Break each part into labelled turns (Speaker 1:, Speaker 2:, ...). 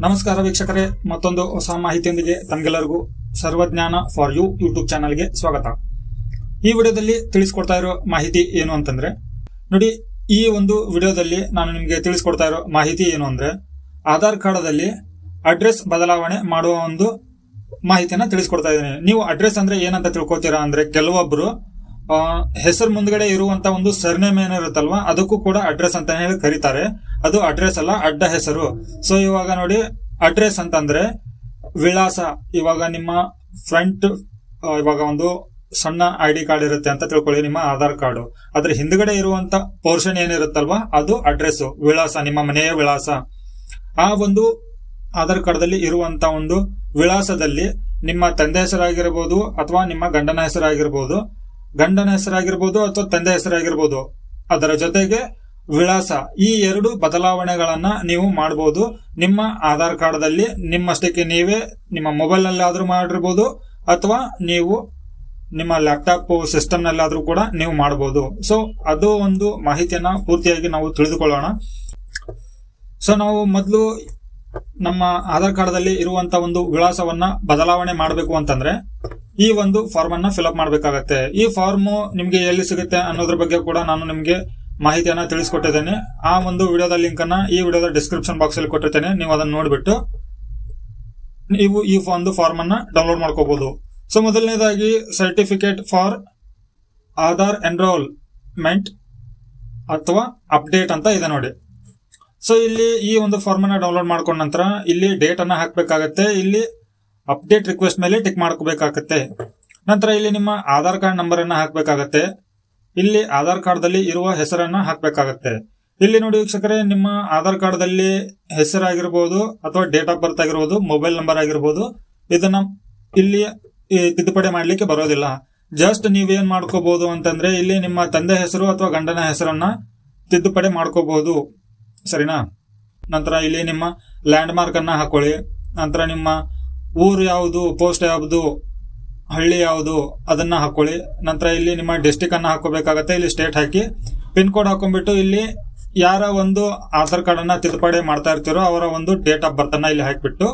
Speaker 1: ನಮಸ್ಕಾರ ವೀಕ್ಷಕರೇ, ಮತ್ತೊಂದು ಹೊಸ ಮಾಹಿತಿಯೊಂದಿಗೆ ತಮಗೆಲ್ಲರಿಗೂ ಸರ್ವಜ್ಞಾನ ಫಾರ್ ಯು ಯೂಟ್ಯೂಬ್ ಚಾನಲ್ಗೆ ಸ್ವಾಗತ. ಈ ವಿಡಿಯೋದಲ್ಲಿ ತಿಳಿಸ್ಕೊಡ್ತಾ ಇರೋ ಮಾಹಿತಿ ಏನು ಅಂತಂದ್ರೆ, ನೋಡಿ, ಈ ಒಂದು ವಿಡಿಯೋದಲ್ಲಿ ನಾನು ನಿಮಗೆ ತಿಳಿಸ್ಕೊಡ್ತಾ ಇರೋ ಮಾಹಿತಿ ಏನು ಅಂದ್ರೆ, ಆಧಾರ್ ಕಾರ್ಡದಲ್ಲಿ ಅಡ್ರೆಸ್ ಬದಲಾವಣೆ ಮಾಡುವ ಒಂದು ಮಾಹಿತಿಯನ್ನ ತಿಳಿಸ್ಕೊಡ್ತಾ ಇದ್ದೀನಿ. ನೀವು ಅಡ್ರೆಸ್ ಅಂದ್ರೆ ಏನಂತ ತಿಳ್ಕೊತೀರಾ ಅಂದ್ರೆ, ಕೆಲವೊಬ್ರು ಹೆಸರು ಮುಂದ್ಗಡೆ ಇರುವಂತ ಒಂದು ಸರ್ನೇಮ್ ಏನಿರುತ್ತಲ್ವಾ, ಅದಕ್ಕೂ ಕೂಡ ಅಡ್ರೆಸ್ ಅಂತ ಹೇಳಿ ಕರೀತಾರೆ. ಅದು ಅಡ್ರೆಸ್ ಅಲ್ಲ, ಅಡ್ಡ ಹೆಸರು. ಸೊ ಇವಾಗ ನೋಡಿ, ಅಡ್ರೆಸ್ ಅಂತಂದ್ರೆ ವಿಳಾಸ. ಇವಾಗ ನಿಮ್ಮ ಫ್ರಂಟ್ ಇವಾಗ ಒಂದು ಸಣ್ಣ ಐಡಿ ಕಾರ್ಡ್ ಇರುತ್ತೆ ಅಂತ ತಿಳ್ಕೊಳ್ಳಿ, ನಿಮ್ಮ ಆಧಾರ್ ಕಾರ್ಡ್. ಅದ್ರ ಹಿಂದ್ಗಡೆ ಇರುವಂತ ಪೋರ್ಷನ್ ಏನಿರುತ್ತಲ್ವಾ, ಅದು ಅಡ್ರೆಸ್, ವಿಳಾಸ, ನಿಮ್ಮ ಮನೆಯ ವಿಳಾಸ. ಆ ಒಂದು ಆಧಾರ್ ಕಾರ್ಡ್ದಲ್ಲಿ ಇರುವಂತ ಒಂದು ವಿಳಾಸದಲ್ಲಿ ನಿಮ್ಮ ತಂದೆ ಹೆಸರಾಗಿರ್ಬೋದು ಅಥವಾ ನಿಮ್ಮ ಗಂಡನ ಹೆಸರಾಗಿರ್ಬೋದು, ಅಥವಾ ತಂದೆ ಹೆಸರಾಗಿರ್ಬೋದು, ಅದರ ಜೊತೆಗೆ ವಿಳಾಸ, ಈ ಎರಡು ಬದಲಾವಣೆಗಳನ್ನ ನೀವು ಮಾಡಬಹುದು ನಿಮ್ಮ ಆಧಾರ್ ಕಾರ್ಡ್ದಲ್ಲಿ. ನಿಮ್ಮಷ್ಟಕ್ಕೆ ನೀವೇ ನಿಮ್ಮ ಮೊಬೈಲ್ ನಲ್ಲಾದ್ರೂ ಮಾಡಿರ್ಬೋದು, ಅಥವಾ ನೀವು ನಿಮ್ಮ ಲ್ಯಾಪ್ಟಾಪ್ ಸಿಸ್ಟಮ್ ನಲ್ಲಾದ್ರೂ ಕೂಡ ನೀವು ಮಾಡಬಹುದು. ಸೊ ಅದು ಒಂದು ಮಾಹಿತಿಯನ್ನ ಪೂರ್ತಿಯಾಗಿ ನಾವು ತಿಳಿದುಕೊಳ್ಳೋಣ. ಸೊ ನಾವು ಮೊದಲು ನಮ್ಮ ಆಧಾರ್ ಕಾರ್ಡ್ದಲ್ಲಿ ಇರುವಂತ ಒಂದು ವಿಳಾಸವನ್ನ ಬದಲಾವಣೆ ಮಾಡಬೇಕು ಅಂತಂದ್ರೆ ಈ ಒಂದು ಫಾರ್ಮ್ ಅನ್ನ ಫಿಲ್ಅಪ್ ಮಾಡಬೇಕಾಗತ್ತೆ. ಈ ಫಾರ್ಮ್ ನಿಮ್ಗೆ ಎಲ್ಲಿ ಸಿಗುತ್ತೆ ಅನ್ನೋದ್ರ ಬಗ್ಗೆ ಕೂಡ ನಾನು ನಿಮ್ಗೆ ಮಾಹಿತಿಯನ್ನ ತಿಳಿಸ್ಕೊಟ್ಟಿದ್ದೇನೆ. ಆ ಒಂದು ವಿಡಿಯೋದ ಲಿಂಕ್ ಅನ್ನ ಈ ವಿಡಿಯೋದ ಡಿಸ್ಕ್ರಿಪ್ಷನ್ ಬಾಕ್ಸ್ ಅಲ್ಲಿ ಕೊಟ್ಟಿರ್ತೇನೆ. ನೀವು ಅದನ್ನ ನೋಡ್ಬಿಟ್ಟು ನೀವು ಈ ಒಂದು ಫಾರ್ಮ್ ಅನ್ನ ಡೌನ್ಲೋಡ್ ಮಾಡ್ಕೋಬಹುದು. ಸೊ ಮೊದಲನೇದಾಗಿ ಸರ್ಟಿಫಿಕೇಟ್ ಫಾರ್ ಆಧಾರ್ ಎನ್ರೋಲ್ಮೆಂಟ್ ಅಥವಾ ಅಪ್ಡೇಟ್ ಅಂತ ಇದೆ ನೋಡಿ. ಸೊ ಇಲ್ಲಿ ಈ ಒಂದು ಫಾರ್ಮ್ ಅನ್ನ ಡೌನ್ಲೋಡ್ ಮಾಡ್ಕೊಂಡ ನಂತರ ಇಲ್ಲಿ ಡೇಟ್ ಅನ್ನ ಹಾಕ್ಬೇಕಾಗತ್ತೆ. ಇಲ್ಲಿ ಅಪ್ಡೇಟ್ ರಿಕ್ವೆಸ್ಟ್ ಮೇಲೆ ಟಿಕ್ ಮಾಡ್ಕೋಬೇಕಾಗತ್ತೆ. ನಂತರ ಇಲ್ಲಿ ನಿಮ್ಮ ಆಧಾರ್ ಕಾರ್ಡ್ ನಂಬರ್ ಅನ್ನ ಹಾಕ್ಬೇಕಾಗತ್ತೆ. ಇಲ್ಲಿ ಆಧಾರ್ ಕಾರ್ಡ್ ದಲ್ಲಿ ಇರುವ ಹೆಸರನ್ನ ಹಾಕ್ಬೇಕಾಗತ್ತೆ. ಇಲ್ಲಿ ನೋಡಿ ವೀಕ್ಷಕರೇ, ನಿಮ್ಮ ಆಧಾರ್ ಕಾರ್ಡ್ ದಲ್ಲಿ ಹೆಸರಾಗಿರ್ಬೋದು ಅಥವಾ ಡೇಟ್ ಆಫ್ ಬರ್ತ್ ಆಗಿರ್ಬೋದು, ಮೊಬೈಲ್ ನಂಬರ್ ಆಗಿರ್ಬೋದು, ಇದನ್ನ ಇಲ್ಲಿ ತಿದ್ದುಪಡಿ ಮಾಡ್ಲಿಕ್ಕೆ ಬರೋದಿಲ್ಲ. ಜಸ್ಟ್ ನೀವೇನ್ ಮಾಡ್ಕೋಬಹುದು ಅಂತಂದ್ರೆ, ಇಲ್ಲಿ ನಿಮ್ಮ ತಂದೆ ಹೆಸರು ಅಥವಾ ಗಂಡನ ಹೆಸರನ್ನ ತಿದ್ದುಪಡಿ ಮಾಡ್ಕೋಬಹುದು, ಸರಿನಾ. ನಂತರ ಇಲ್ಲಿ ನಿಮ್ಮ ಲ್ಯಾಂಡ್ ಮಾರ್ಕ್ ಅನ್ನ ಹಾಕೊಳ್ಳಿ. ನಂತರ ನಿಮ್ಮ ಊರು ಯಾವುದು, ಪೋಸ್ಟ್ ಯಾವುದು, ಹಳ್ಳಿ ಯಾವುದು ಅದನ್ನ ಹಾಕೊಳ್ಳಿ. ನಂತರ ಇಲ್ಲಿ ನಿಮ್ಮ ಡಿಸ್ಟಿಕ್ ಅನ್ನ ಹಾಕೋಬೇಕಾಗತ್ತೆ. ಇಲ್ಲಿ ಸ್ಟೇಟ್ ಹಾಕಿ ಪಿನ್ ಕೋಡ್ ಹಾಕೊಂಡ್ಬಿಟ್ಟು ಇಲ್ಲಿ ಯಾರ ಒಂದು ಆಧಾರ್ ಕಾರ್ಡ್ ಅನ್ನ ತಿದ್ದುಪಡಿ ಮಾಡ್ತಾ ಇರ್ತೀರೋ ಅವರ ಒಂದು ಡೇಟ್ ಆಫ್ ಬರ್ತ್ ಅನ್ನ ಇಲ್ಲಿ ಹಾಕಿಬಿಟ್ಟು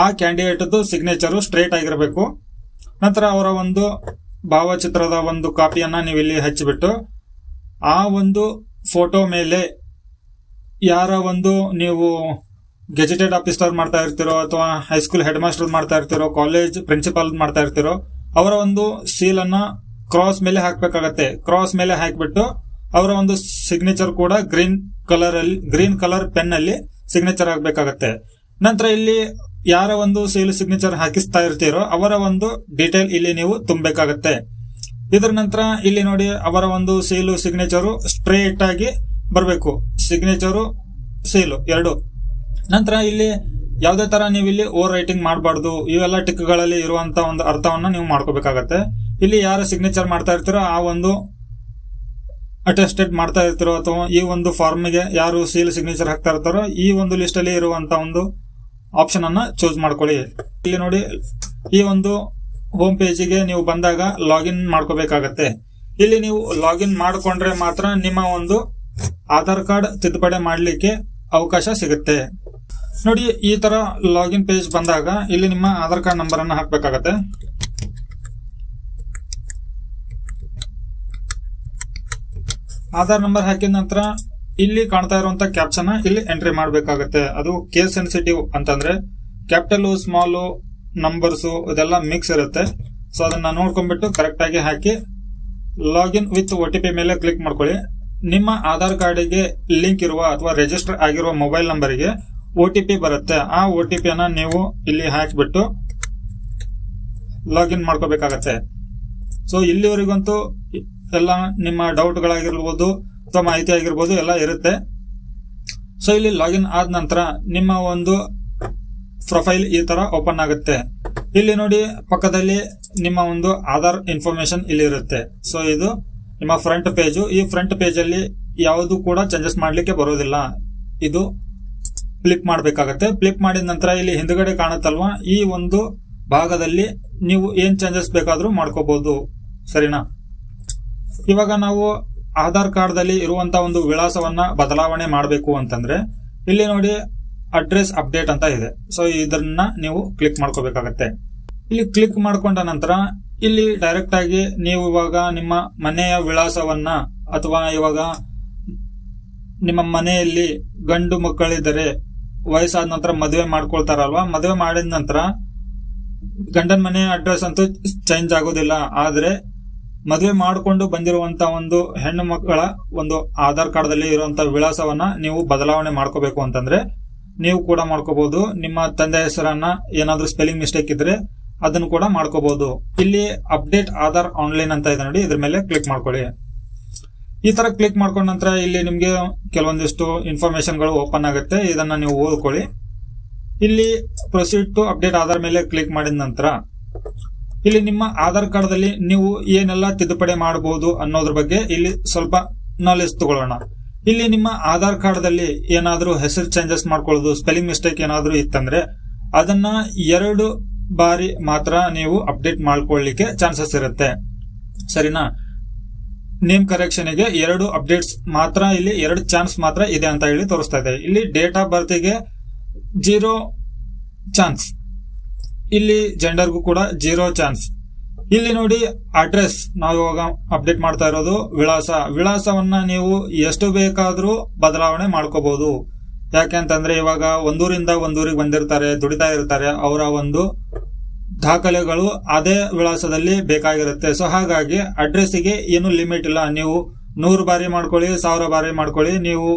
Speaker 1: ಆ ಕ್ಯಾಂಡಿಡೇಟ್ ಸಿಗ್ನೇಚರ್ ಸ್ಟ್ರೇಟ್ ಆಗಿರಬೇಕು. ನಂತರ ಅವರ ಒಂದು ಭಾವಚಿತ್ರದ ಒಂದು ಕಾಪಿಯನ್ನ ನೀವು ಇಲ್ಲಿ ಹಚ್ಚಿಬಿಟ್ಟು ಆ ಒಂದು ಫೋಟೋ ಮೇಲೆ ಯಾರ ಒಂದು ನೀವು ಗೆಜೆಟೆಡ್ ಆಫೀಸರ್ ಮಾಡ್ತಾ ಇರ್ತಿರೋ ಅಥವಾ ಹೈಸ್ಕೂಲ್ ಹೆಡ್ ಮಾಸ್ಟರ್ ಮಾಡ್ತಾ ಇರ್ತಿರೋ, ಕಾಲೇಜ್ ಪ್ರಿನ್ಸಿಪಾಲ್ ಮಾಡ್ತಾ ಇರ್ತಿರೋ, ಅವರ ಒಂದು ಸೀಲ್ ಅನ್ನ ಕ್ರಾಸ್ ಮೇಲೆ ಹಾಕ್ಬೇಕಾಗತ್ತೆ. ಕ್ರಾಸ್ ಮೇಲೆ ಹಾಕಿಬಿಟ್ಟು ಅವರ ಒಂದು ಸಿಗ್ನೇಚರ್ ಕೂಡ ಗ್ರೀನ್ ಕಲರ್ ಪೆನ್ ಅಲ್ಲಿ ಸಿಗ್ನೇಚರ್ ಆಗ್ಬೇಕಾಗತ್ತೆ. ನಂತರ ಇಲ್ಲಿ ಯಾರ ಒಂದು ಸೀಲ್ ಸಿಗ್ನೇಚರ್ ಹಾಕಿಸ್ತಾ ಇರ್ತೀರೋ ಅವರ ಒಂದು ಡೀಟೇಲ್ ಇಲ್ಲಿ ನೀವು ತುಂಬಬೇಕಾಗತ್ತೆ. ಇದರ ನಂತರ ಇಲ್ಲಿ ನೋಡಿ, ಅವರ ಒಂದು ಸೀಲು ಸಿಗ್ನೇಚರು ಸ್ಟ್ರೇಟ್ ಆಗಿ ಬರಬೇಕು, ಸಿಗ್ನೇಚರು ಸೀಲು ಎರಡು. ನಂತರ ಇಲ್ಲಿ ಯಾವುದೇ ತರ ನೀವು ಇಲ್ಲಿ ಓವರ್ ರೈಟಿಂಗ್ ಮಾಡಬಾರ್ದು. ಇವೆಲ್ಲ ಟಿಕ್ಗಳಲ್ಲಿ ಇರುವಂತ ಒಂದು ಅರ್ಥವನ್ನ ನೀವು ಮಾಡ್ಕೋಬೇಕಾಗತ್ತೆ. ಇಲ್ಲಿ ಯಾರ ಸಿಗ್ನೇಚರ್ ಮಾಡ್ತಾ ಇರ್ತೀರೋ ಆ ಒಂದು ಅಟೆಸ್ಟೆಡ್ ಮಾಡ್ತಾ ಇರ್ತೀರೋ ಅಥವಾ ಈ ಒಂದು ಫಾರ್ಮ್ಗೆ ಯಾರು ಸೀಲ್ ಸಿಗ್ನೇಚರ್ ಹಾಕ್ತಾ ಇರ್ತಾರೋ ಈ ಒಂದು ಲಿಸ್ಟ್ ಅಲ್ಲಿ ಇರುವಂತ ಒಂದು ಆಪ್ಷನ್ ಅನ್ನ ಚೂಸ್ ಮಾಡ್ಕೊಳ್ಳಿ. ಇಲ್ಲಿ ನೋಡಿ, ಈ ಒಂದು ಹೋಮ್ ಪೇಜಿಗೆ ನೀವು ಬಂದಾಗ ಲಾಗಿನ್ ಮಾಡ್ಕೋಬೇಕಾಗತ್ತೆ. ಇಲ್ಲಿ ನೀವು ಲಾಗಿನ್ ಮಾಡ್ಕೊಂಡ್ರೆ ಮಾತ್ರ ನಿಮ್ಮ ಒಂದು ಆಧಾರ್ ಕಾರ್ಡ್ ತಿದ್ದುಪಡಿ ಮಾಡ್ಲಿಕ್ಕೆ ಅವಕಾಶ ಸಿಗುತ್ತೆ. ನೋಡಿ, ಈ ತರ ಲಾಗಿನ್ ಪೇಜ್ ಬಂದಾಗ ಇಲ್ಲಿ ನಿಮ್ಮ ಆಧಾರ್ ಕಾರ್ಡ್ ನಂಬರ್ ಅನ್ನ ಹಾಕ್ಬೇಕಾಗತ್ತೆ. ಆಧಾರ್ ನಂಬರ್ ಹಾಕಿದ ನಂತರ ಇಲ್ಲಿ ಕಾಣ್ತಾ ಇರುವಂತ ಕ್ಯಾಪ್ಷನ್ ಇಲ್ಲಿ ಎಂಟ್ರಿ ಮಾಡಬೇಕಾಗತ್ತೆ. ಅದು ಕೇಸ್ ಸೆನ್ಸಿಟಿವ್ ಅಂತಂದ್ರೆ ಕ್ಯಾಪಿಟಲ್, ಸ್ಮಾಲ್, ನಂಬರ್ಸ್ ಇದೆಲ್ಲ ಮಿಕ್ಸ್ ಇರುತ್ತೆ. ಸೊ ಅದನ್ನ ನೋಡ್ಕೊಂಡ್ಬಿಟ್ಟು ಕರೆಕ್ಟ್ ಆಗಿ ಹಾಕಿ ಲಾಗಿನ್ ವಿತ್ OTP ಮೇಲೆ ಕ್ಲಿಕ್ ಮಾಡ್ಕೊಳ್ಳಿ. ನಿಮ್ಮ ಆಧಾರ್ ಕಾರ್ಡಿಗೆ ಲಿಂಕ್ ಇರುವ ಅಥವಾ ರಿಜಿಸ್ಟರ್ ಆಗಿರುವ ಮೊಬೈಲ್ ನಂಬರ್ಗೆ OTP ಬರುತ್ತೆ. ಆ OTP ಅನ್ನ ನೀವು ಇಲ್ಲಿ ಹಾಕಿಬಿಟ್ಟು ಲಾಗಿನ್ ಮಾಡ್ಕೋಬೇಕಾಗತ್ತೆ. ಸೊ ಇಲ್ಲಿವರೆಗಂತೂ ಎಲ್ಲ ನಿಮ್ಮ ಡೌಟ್ಗಳಾಗಿರ್ಬೋದು ಅಥವಾ ಮಾಹಿತಿ ಆಗಿರ್ಬೋದು ಎಲ್ಲ ಇರುತ್ತೆ. ಸೊ ಇಲ್ಲಿ ಲಾಗಿನ್ ಆದ ನಂತರ ನಿಮ್ಮ ಒಂದು ಪ್ರೊಫೈಲ್ ಈ ತರ ಓಪನ್ ಆಗುತ್ತೆ. ಇಲ್ಲಿ ನೋಡಿ, ಪಕ್ಕದಲ್ಲಿ ನಿಮ್ಮ ಒಂದು ಆಧಾರ್ ಇನ್ಫಾರ್ಮೇಶನ್ ಇಲ್ಲಿ ಇರುತ್ತೆ. ಸೊ ಇದು ನಿಮ್ಮ ಫ್ರಂಟ್ ಪೇಜು. ಈ ಫ್ರಂಟ್ ಪೇಜ್ ಅಲ್ಲಿ ಯಾವುದು ಕೂಡ ಚೇಂಜಸ್ ಮಾಡ್ಲಿಕ್ಕೆ ಬರೋದಿಲ್ಲ. ಇದು ಫ್ಲಿಪ್ ಮಾಡಬೇಕಾಗತ್ತೆ. ಫ್ಲಿಪ್ ಮಾಡಿದ ನಂತರ ಇಲ್ಲಿ ಹಿಂದ್ಗಡೆ ಕಾಣುತ್ತಲ್ವಾ, ಈ ಒಂದು ಭಾಗದಲ್ಲಿ ನೀವು ಏನ್ ಚೇಂಜಸ್ ಬೇಕಾದ್ರೂ ಮಾಡ್ಕೋಬಹುದು, ಸರಿನಾ. ಇವಾಗ ನಾವು ಆಧಾರ್ ಕಾರ್ಡ್ ದಲ್ಲಿ ಇರುವಂತಹ ಒಂದು ವಿಳಾಸವನ್ನ ಬದಲಾವಣೆ ಮಾಡಬೇಕು ಅಂತಂದ್ರೆ ಇಲ್ಲಿ ನೋಡಿ, ಅಡ್ರೆಸ್ ಅಪ್ಡೇಟ್ ಅಂತ ಇದೆ. ಸೊ ಇದನ್ನ ನೀವು ಕ್ಲಿಕ್ ಮಾಡ್ಕೋಬೇಕಾಗತ್ತೆ. ಇಲ್ಲಿ ಕ್ಲಿಕ್ ಮಾಡ್ಕೊಂಡ ನಂತರ ಇಲ್ಲಿ ಡೈರೆಕ್ಟ್ ಆಗಿ ನೀವು ಇವಾಗ ನಿಮ್ಮ ಮನೆಯ ವಿಳಾಸವನ್ನ ಅಥವಾ ಇವಾಗ ನಿಮ್ಮ ಮನೆಯಲ್ಲಿ ಗಂಡು ಮಕ್ಕಳಿದ್ದರೆ ವಯಸ್ಸಾದ ನಂತರ ಮದುವೆ ಮಾಡ್ಕೊಳ್ತಾರಲ್ವಾ, ಮದುವೆ ಮಾಡಿದ ನಂತರ ಗಂಡನ ಮನೆ ಅಡ್ರೆಸ್ ಅಂತೂ ಚೇಂಜ್ ಆಗೋದಿಲ್ಲ. ಆದ್ರೆ ಮದುವೆ ಮಾಡಿಕೊಂಡು ಬಂದಿರುವಂತ ಒಂದು ಹೆಣ್ಣು ಮಕ್ಕಳ ಒಂದು ಆಧಾರ್ ಕಾರ್ಡ್ ದಲ್ಲಿ ಇರುವಂತ ವಿಳಾಸವನ್ನ ನೀವು ಬದಲಾವಣೆ ಮಾಡ್ಕೋಬೇಕು ಅಂತಂದ್ರೆ ನೀವು ಕೂಡ ಮಾಡ್ಕೋಬಹುದು. ನಿಮ್ಮ ತಂದೆ ಹೆಸರನ್ನ ಏನಾದ್ರೂ ಸ್ಪೆಲ್ಲಿಂಗ್ ಮಿಸ್ಟೇಕ್ ಇದ್ರೆ ಅದನ್ನು ಕೂಡ ಮಾಡ್ಕೋಬಹುದು. ಇಲ್ಲಿ ಅಪ್ಡೇಟ್ ಆಧಾರ್ ಆನ್ಲೈನ್ ಅಂತ ಇದೆ ನೋಡಿ, ಇದ್ರ ಮೇಲೆ ಕ್ಲಿಕ್ ಮಾಡ್ಕೊಳ್ಳಿ. ಈ ತರ ಕ್ಲಿಕ್ ಮಾಡ್ಕೊಂಡ ನಂತರ ಇಲ್ಲಿ ನಿಮ್ಗೆ ಕೆಲವೊಂದಿಷ್ಟು ಇನ್ಫಾರ್ಮೇಶನ್ ಗಳು ಓಪನ್ ಆಗುತ್ತೆ. ಇದನ್ನ ನೀವು ಓದ್ಕೊಳ್ಳಿ. ಇಲ್ಲಿ ಪ್ರೊಸೀಡ್ ಟು ಅಪ್ಡೇಟ್ ಆಧಾರ್ ಮೇಲೆ ಕ್ಲಿಕ್ ಮಾಡಿದ ನಂತರ ಇಲ್ಲಿ ನಿಮ್ಮ ಆಧಾರ್ ಕಾರ್ಡ್ ದಲ್ಲಿ ನೀವು ಏನೆಲ್ಲ ತಿದ್ದುಪಡಿ ಮಾಡಬಹುದು ಅನ್ನೋದ್ರ ಬಗ್ಗೆ ಇಲ್ಲಿ ಸ್ವಲ್ಪ ನಾಲೆಜ್ ತಗೊಳ್ಳೋಣ. ಇಲ್ಲಿ ನಿಮ್ಮ ಆಧಾರ್ ಕಾರ್ಡ್ ದಲ್ಲಿ ಏನಾದ್ರೂ ಹೆಸರು ಚೇಂಜಸ್ ಮಾಡ್ಕೊಳ್ಳೋದು, ಸ್ಪೆಲ್ಲಿಂಗ್ ಮಿಸ್ಟೇಕ್ ಏನಾದ್ರೂ ಇತ್ತಂದ್ರೆ ಅದನ್ನ 2 ಬಾರಿ ಮಾತ್ರ ನೀವು ಅಪ್ಡೇಟ್ ಮಾಡ್ಕೊಳ್ಳಿಕ್ಕೆ ಚಾನ್ಸಸ್ ಇರುತ್ತೆ. ಸರಿನಾ? ನೇಮ್ ಕರೆಕ್ಷನ್ ಗೆ 2 ಅಪ್ಡೇಟ್ಸ್ ಮಾತ್ರ, ಇಲ್ಲಿ 2 ಚಾನ್ಸ್ ಮಾತ್ರ ಇದೆ ಅಂತ ಹೇಳಿ ತೋರಿಸ್ತಾ ಇದೆ. ಇಲ್ಲಿ ಡೇಟ್ ಆಫ್ ಬರ್ತ್ ಗೆ 0 ಚಾನ್ಸ್, ಇಲ್ಲಿ ಜೆಂಡರ್ಗೂ ಕೂಡ 0 ಚಾನ್ಸ್. ಇಲ್ಲಿ ನೋಡಿ ಅಡ್ರೆಸ್, ನಾವು ಇವಾಗ ಅಪ್ಡೇಟ್ ಮಾಡ್ತಾ ಇರೋದು ವಿಳಾಸವನ್ನ ನೀವು ಎಷ್ಟು ಬೇಕಾದ್ರೂ ಬದಲಾವಣೆ ಮಾಡ್ಕೋಬಹುದು. ಯಾಕೆಂತಂದ್ರೆ ಇವಾಗ ಒಂದೂರಿಂದ ಒಂದೂರಿಗೆ ಬಂದಿರ್ತಾರೆ, ದುಡಿತಾ ಇರ್ತಾರೆ, ಅವರ ಒಂದು ದಾಖಲೆಗಳು ಅದೇ ವಿಳಾಸದಲ್ಲಿ ಬೇಕಾಗಿರುತ್ತೆ. ಸೊ ಹಾಗಾಗಿ ಅಡ್ರೆಸ್ಸಿಗೆ ಏನು ಲಿಮಿಟ್ ಇಲ್ಲ. ನೀವು 100 ಬಾರಿ ಮಾಡ್ಕೊಳ್ಳಿ, 1000 ಬಾರಿ ಮಾಡ್ಕೊಳ್ಳಿ. ನೀವು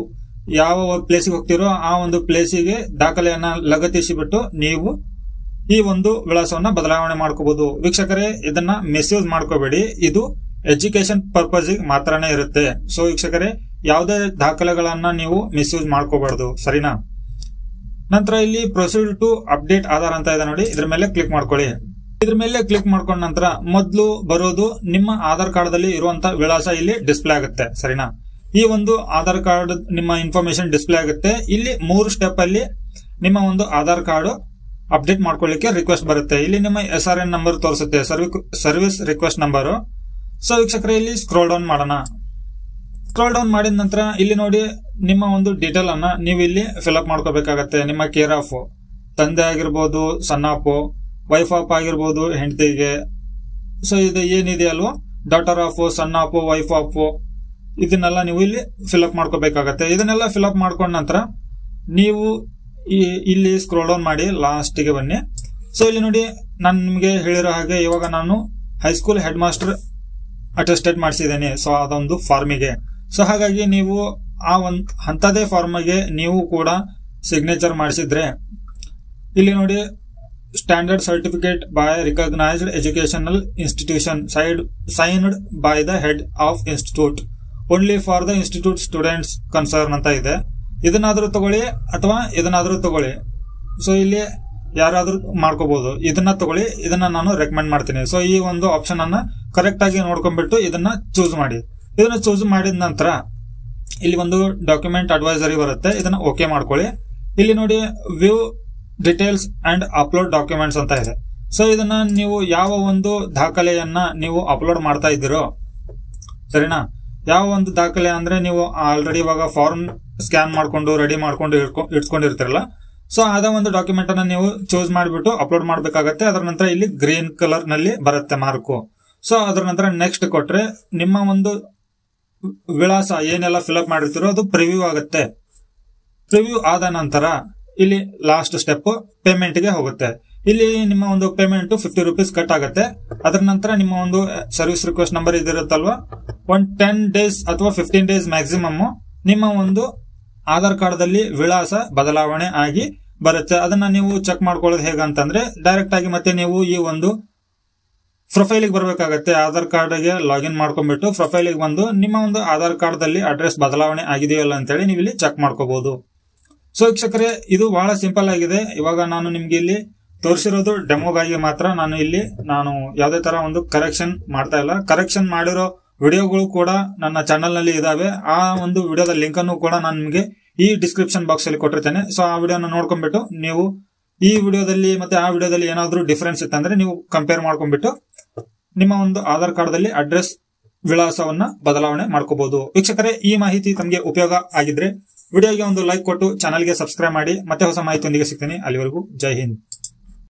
Speaker 1: ಯಾವ ಪ್ಲೇಸಿಗೆ ಹೋಗ್ತಿರೋ ಆ ಒಂದು ಪ್ಲೇಸಿಗೆ ದಾಖಲೆಯನ್ನ ಲಗತ್ತಿಸಿಬಿಟ್ಟು ನೀವು ಈ ಒಂದು ವಿಳಾಸವನ್ನ ಬದಲಾವಣೆ ಮಾಡ್ಕೋಬಹುದು. ವೀಕ್ಷಕರೇ, ಇದನ್ನ ಮಿಸ್ಯೂಸ್ ಮಾಡ್ಕೋಬೇಡಿ. ಇದು ಎಜುಕೇಶನ್ ಪರ್ಪಸ್ ಮಾತ್ರನೇ ಇರುತ್ತೆ. ಸೊ ವೀಕ್ಷಕರೇ, ಯಾವುದೇ ದಾಖಲೆಗಳನ್ನ ನೀವು ಮಿಸ್ಯೂಸ್ ಮಾಡ್ಕೋಬಾರ್ದು. ಸರಿನಾ? ನಂತರ ಇಲ್ಲಿ ಪ್ರೊಸೀಡ್ ಟು ಅಪ್ಡೇಟ್ ಆಧಾರ್ ಅಂತ ಇದೆ ನೋಡಿ, ಇದ್ರ ಮೇಲೆ ಕ್ಲಿಕ್ ಮಾಡ್ಕೊಳ್ಳಿ. ಇದ್ರ ಮೇಲೆ ಕ್ಲಿಕ್ ಮಾಡ್ಕೊಂಡ ನಂತರ ಮೊದಲು ಬರೋದು ನಿಮ್ಮ ಆಧಾರ್ ಕಾರ್ಡ್ ದಲ್ಲಿ ಇರುವಂತ ವಿಳಾಸ ಇಲ್ಲಿ ಡಿಸ್ಪ್ಲೇ ಆಗುತ್ತೆ. ಸರಿನಾ? ಈ ಒಂದು ಆಧಾರ್ ಕಾರ್ಡ್ ನಿಮ್ಮ ಇನ್ಫಾರ್ಮೇಶನ್ ಡಿಸ್ಪ್ಲೇ ಆಗುತ್ತೆ. ಇಲ್ಲಿ 3 ಸ್ಟೆಪ್ ಅಲ್ಲಿ ನಿಮ್ಮ ಒಂದು ಆಧಾರ್ ಕಾರ್ಡ್ ಅಪ್ಡೇಟ್ ಮಾಡ್ಕೊಳ್ಳಿಕ್ಕೆ ರಿಕ್ವೆಸ್ಟ್ ಬರುತ್ತೆ. ಇಲ್ಲಿ ನಿಮ್ಮ SRN ನಂಬರ್ ತೋರಿಸುತ್ತೆ, ಸರ್ವಿಸ್ ರಿಕ್ವೆಸ್ಟ್ ನಂಬರ್. ಸೊ ವೀಕ್ಷಕರೇ, ಇಲ್ಲಿ ಸ್ಕ್ರೋಲ್ ಡೌನ್ ಮಾಡೋಣ. ಸ್ಕ್ರೋಲ್ ಡೌನ್ ಮಾಡಿದ ನಂತರ ಇಲ್ಲಿ ನೋಡಿ ನಿಮ್ಮ ಒಂದು ಡೀಟೇಲ್ ಅನ್ನ ನೀವು ಇಲ್ಲಿ ಫಿಲ್ಅಪ್ ಮಾಡ್ಕೋಬೇಕಾಗತ್ತೆ. ನಿಮ್ಮ ಕೇರ್ ಆಫ್ ತಂದೆ ಆಗಿರ್ಬೋದು, ಸನ್ ಆಫ್, ವೈಫ್ ಆಫ್ ಆಗಿರ್ಬೋದು ಹೆಂಡತಿಗೆ. ಸೊ ಇದು ಏನಿದೆ ಅಲ್ವಾ, daughter of, son of, wife of, ಇದನ್ನೆಲ್ಲ ನೀವು ಇಲ್ಲಿ ಫಿಲ್ಅಪ್ ಮಾಡ್ಕೋಬೇಕಾಗತ್ತೆ. ಇದನ್ನೆಲ್ಲ ಫಿಲ್ಅಪ್ ಮಾಡ್ಕೊಂಡ ನಂತರ ನೀವು ಇಲ್ಲಿ ಸ್ಕ್ರೋಲ್ ಡೌನ್ ಮಾಡಿ ಲಾಸ್ಟ್ ಗೆ ಬನ್ನಿ. ಸೊ ಇಲ್ಲಿ ನೋಡಿ, ನಾನು ನಿಮಗೆ ಹೇಳಿರೋ ಹಾಗೆ ಇವಾಗ ನಾನು ಹೈಸ್ಕೂಲ್ ಹೆಡ್ ಮಾಸ್ಟರ್ ಅಟೆಸ್ಟೆಡ್ ಮಾಡಿಸಿದ್ದೇನೆ. ಸೊ ಅದೊಂದು ಫಾರ್ಮಿಗೆ. ಸೊ ಹಾಗಾಗಿ ನೀವು ಆ ಒಂದು ಅಂತದೇ ಫಾರ್ಮಿಗೆ ನೀವು ಕೂಡ ಸಿಗ್ನೇಚರ್ ಮಾಡಿಸಿದ್ರೆ ಇಲ್ಲಿ ನೋಡಿ, standard certificate by recognised educational institution signed by the head of institute only for the institute students concern ಅಂತ ಇದೆ. ಇದನ್ನಾದ್ರೂ ತಗೊಳ್ಳಿ ಅಥವಾ ಇದನ್ನಾದ್ರೂ ತಗೊಳ್ಳಿ. ಸೊ ಇಲ್ಲಿ ಯಾರಾದ್ರೂ ಮಾಡ್ಕೋಬಹುದು. ಇದನ್ನ ತಗೊಳ್ಳಿ, ಇದನ್ನ ನಾನು ರೆಕಮೆಂಡ್ ಮಾಡ್ತೀನಿ. ಸೊ ಈ ಒಂದು ಆಪ್ಷನ್ ಅನ್ನ ಕರೆಕ್ಟ್ ಆಗಿ ನೋಡ್ಕೊಂಡ್ಬಿಟ್ಟು ಇದನ್ನ ಚೂಸ್ ಮಾಡಿ. ಇದನ್ನ ಚೂಸ್ ಮಾಡಿದ ನಂತರ ಇಲ್ಲಿ ಒಂದು ಡಾಕ್ಯುಮೆಂಟ್ ಅಡ್ವೈಸರಿ ಬರುತ್ತೆ, ಇದನ್ನ ಓಕೆ ಮಾಡ್ಕೊಳ್ಳಿ. ಇಲ್ಲಿ ನೋಡಿ view details and upload documents ಅಂತ ಇದೆ. ಸೊ ಇದನ್ನ ನೀವು ಯಾವ ಒಂದು ದಾಖಲೆಯನ್ನ ನೀವು ಅಪ್ಲೋಡ್ ಮಾಡ್ತಾ ಇದ್ದೀರೋ, ಸರಿನಾ? ಯಾವ ಒಂದು ದಾಖಲೆ ಅಂದ್ರೆ ನೀವು ಆಲ್ರೆಡಿ ಇವಾಗ ಫಾರ್ಮ್ ಸ್ಕ್ಯಾನ್ ಮಾಡ್ಕೊಂಡು ರೆಡಿ ಮಾಡ್ಕೊಂಡು ಇಟ್ಕೊಂಡಿರ್ತಿರಲ್ಲ, ಸೊ ಅದ ಒಂದು ಡಾಕ್ಯುಮೆಂಟ್ ಅನ್ನ ನೀವು ಚೂಸ್ ಮಾಡಿಬಿಟ್ಟು ಅಪ್ಲೋಡ್ ಮಾಡ್ಬೇಕಾಗತ್ತೆ. ಅದರ ನಂತರ ಇಲ್ಲಿ ಗ್ರೀನ್ ಕಲರ್ ನಲ್ಲಿ ಬರುತ್ತೆ ಮಾರ್ಕು. ಸೊ ಅದರ ನಂತರ ನೆಕ್ಸ್ಟ್ ಕೊಟ್ರೆ ನಿಮ್ಮ ಒಂದು ವಿಳಾಸ ಏನೆಲ್ಲ ಫಿಲ್ಅಪ್ ಮಾಡಿರ್ತೀರೋ ಅದು ಪ್ರಿವ್ಯೂ ಆಗುತ್ತೆ. ಪ್ರಿವ್ಯೂ ಆದ ನಂತರ ಇಲ್ಲಿ ಲಾಸ್ಟ್ ಸ್ಟೆಪ್ ಪೇಮೆಂಟ್ ಗೆ ಹೋಗುತ್ತೆ. ಇಲ್ಲಿ ನಿಮ್ಮ ಒಂದು ಪೇಮೆಂಟ್ 50 ರೂಪೀಸ್ ಕಟ್ ಆಗುತ್ತೆ. ಅದರ ನಂತರ ನಿಮ್ಮ ಒಂದು ಸರ್ವಿಸ್ ರಿಕ್ವೆಸ್ಟ್ ನಂಬರ್ ಇದಿರುತ್ತಲ್ವಾ, 10 ಡೇಸ್ ಅಥವಾ 15 ಡೇಸ್ ಮ್ಯಾಕ್ಸಿಮಮ್ ನಿಮ್ಮ ಒಂದು ಆಧಾರ್ ಕಾರ್ಡ್ ದಲ್ಲಿ ವಿಳಾಸ ಬದಲಾವಣೆ ಆಗಿ ಬರುತ್ತೆ. ಅದನ್ನ ನೀವು ಚೆಕ್ ಮಾಡ್ಕೊಳ್ಳೋದು ಹೇಗಂತಂದ್ರೆ ಡೈರೆಕ್ಟ್ ಆಗಿ ಮತ್ತೆ ನೀವು ಈ ಒಂದು ಪ್ರೊಫೈಲ್ ಬರಬೇಕಾಗತ್ತೆ. ಆಧಾರ್ ಕಾರ್ಡ್ ಗೆ ಲಾಗಿನ್ ಮಾಡ್ಕೊಂಡ್ಬಿಟ್ಟು ಪ್ರೊಫೈಲ್ ಬಂದು ನಿಮ್ಮ ಒಂದು ಆಧಾರ್ ಕಾರ್ಡ್ ದಲ್ಲಿ ಅಡ್ರೆಸ್ ಬದಲಾವಣೆ ಆಗಿದೆಯಲ್ಲ ಅಂತೇಳಿ ನೀವು ಇಲ್ಲಿ ಚೆಕ್ ಮಾಡ್ಕೋಬಹುದು. ಸೊ ವೀಕ್ಷಕರೇ, ಇದು ಬಹಳ ಸಿಂಪಲ್ ಆಗಿದೆ. ಇವಾಗ ನಾನು ನಿಮ್ಗೆ ಇಲ್ಲಿ ತೋರಿಸಿರೋದು ಡೆಮೋಗಾಗಿ ಮಾತ್ರ. ನಾನು ಯಾವುದೇ ತರ ಒಂದು ಕರೆಕ್ಷನ್ ಮಾಡ್ತಾ ಇಲ್ಲ. ಕರೆಕ್ಷನ್ ಮಾಡಿರೋ ವಿಡಿಯೋಗಳು ಕೂಡ ನನ್ನ ಚಾನೆಲ್ ನಲ್ಲಿ ಇದಾವೆ. ಆ ಒಂದು ವಿಡಿಯೋದ ಲಿಂಕ್ ಅನ್ನು ಕೂಡ ನಾನು ನಿಮಗೆ ಈ ಡಿಸ್ಕ್ರಿಪ್ಷನ್ ಬಾಕ್ಸ್ ಅಲ್ಲಿ ಕೊಟ್ಟಿರ್ತೇನೆ. ಸೊ ಆ ವಿಡಿಯೋನ ನೋಡ್ಕೊಂಡ್ಬಿಟ್ಟು ನೀವು ಈ ವಿಡಿಯೋದಲ್ಲಿ ಮತ್ತೆ ಆ ವಿಡಿಯೋದಲ್ಲಿ ಏನಾದ್ರೂ ಡಿಫರೆನ್ಸ್ ಇತ್ತಂದ್ರೆ ನೀವು ಕಂಪೇರ್ ಮಾಡ್ಕೊಂಡ್ಬಿಟ್ಟು ನಿಮ್ಮ ಒಂದು ಆಧಾರ್ ಕಾರ್ಡ್ ದಲ್ಲಿ ಅಡ್ರೆಸ್ ವಿಳಾಸವನ್ನ ಬದಲಾವಣೆ ಮಾಡ್ಕೋಬಹುದು. ವೀಕ್ಷಕರೇ, ಈ ಮಾಹಿತಿ ತಮಗೆ ಉಪಯೋಗ ಆಗಿದ್ರೆ ವಿಡಿಯೋಗೆ ಒಂದು ಲೈಕ್ ಕೊಟ್ಟು ಚಾನಲ್ಗೆ ಸಬ್ಸ್ಕ್ರೈಬ್ ಮಾಡಿ. ಮತ್ತೆ ಹೊಸ ಮಾಹಿತಿಯೊಂದಿಗೆ ಸಿಗ್ತೀನಿ. ಅಲ್ಲಿವರೆಗೂ ಜೈ ಹಿಂದ್.